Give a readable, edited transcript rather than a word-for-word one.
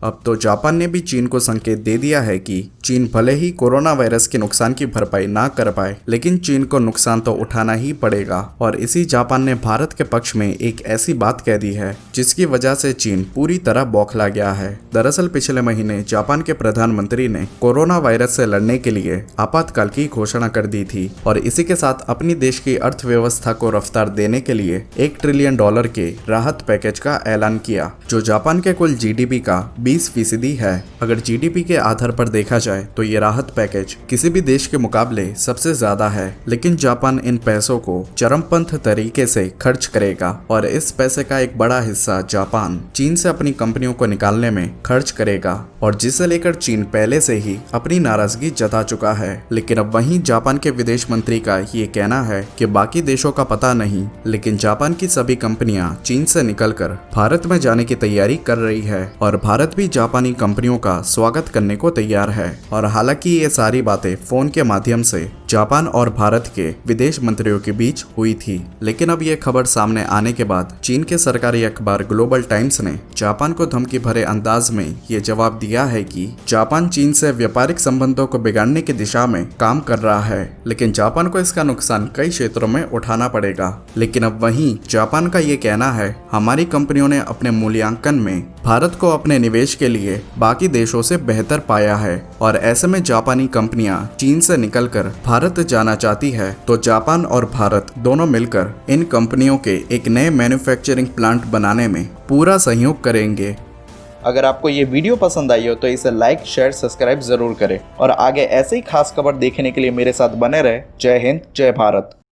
अब तो जापान ने भी चीन को संकेत दे दिया है कि चीन भले ही कोरोना वायरस के नुकसान की भरपाई ना कर पाए, लेकिन चीन को नुकसान तो उठाना ही पड़ेगा। और इसी जापान ने भारत के पक्ष में एक ऐसी बात कह दी है जिसकी वजह से चीन पूरी तरह बौखला गया है। दरअसल पिछले महीने जापान के प्रधानमंत्री ने कोरोना वायरस से लड़ने के लिए आपातकाल की घोषणा कर दी थी और इसी के साथ अपनी देश की अर्थव्यवस्था को रफ्तार देने के लिए $1 ट्रिलियन के राहत पैकेज का ऐलान किया, जो जापान के कुल जीडीपी का 20% है। अगर जीडीपी के आधार पर देखा जाए तो ये राहत पैकेज किसी भी देश के मुकाबले सबसे ज्यादा है, लेकिन जापान इन पैसों को चरमपंथ तरीके से खर्च करेगा और इस पैसे का एक बड़ा हिस्सा जापान चीन से अपनी कंपनियों को निकालने में खर्च करेगा, और जिसे लेकर चीन पहले से ही अपनी नाराजगी जता चुका है। लेकिन अब वहीं जापान के विदेश मंत्री का ये कहना है कि बाकी देशों का पता नहीं, लेकिन जापान की सभी कंपनियां चीन से निकलकर भारत में जाने की तैयारी कर रही है और भारत भी जापानी कंपनियों का स्वागत करने को तैयार है। और हालांकि ये सारी बातें फोन के माध्यम से जापान और भारत के विदेश मंत्रियों के बीच हुई थी, लेकिन अब ये खबर सामने आने के बाद चीन के सरकारी अखबार ग्लोबल टाइम्स ने जापान को धमकी भरे अंदाज में ये जवाब दिया है कि जापान चीन से व्यापारिक संबंधों को बिगाड़ने की दिशा में काम कर रहा है, लेकिन जापान को इसका नुकसान कई क्षेत्रों में उठाना पड़ेगा। लेकिन अब वहीं जापान का ये कहना है, हमारी कंपनियों ने अपने मूल्यांकन में भारत को अपने निवेश के लिए बाकी देशों से बेहतर पाया है, और ऐसे में जापानी कंपनियां चीन से निकलकर भारत जाना चाहती है तो जापान और भारत दोनों मिलकर इन कंपनियों के एक नए मैन्युफैक्चरिंग प्लांट बनाने में पूरा सहयोग करेंगे। अगर आपको ये वीडियो पसंद आई हो तो इसे लाइक, शेयर, सब्सक्राइब जरूर करें और आगे ऐसे ही खास खबर देखने के लिए मेरे साथ बने रहे। जय हिंद, जय भारत।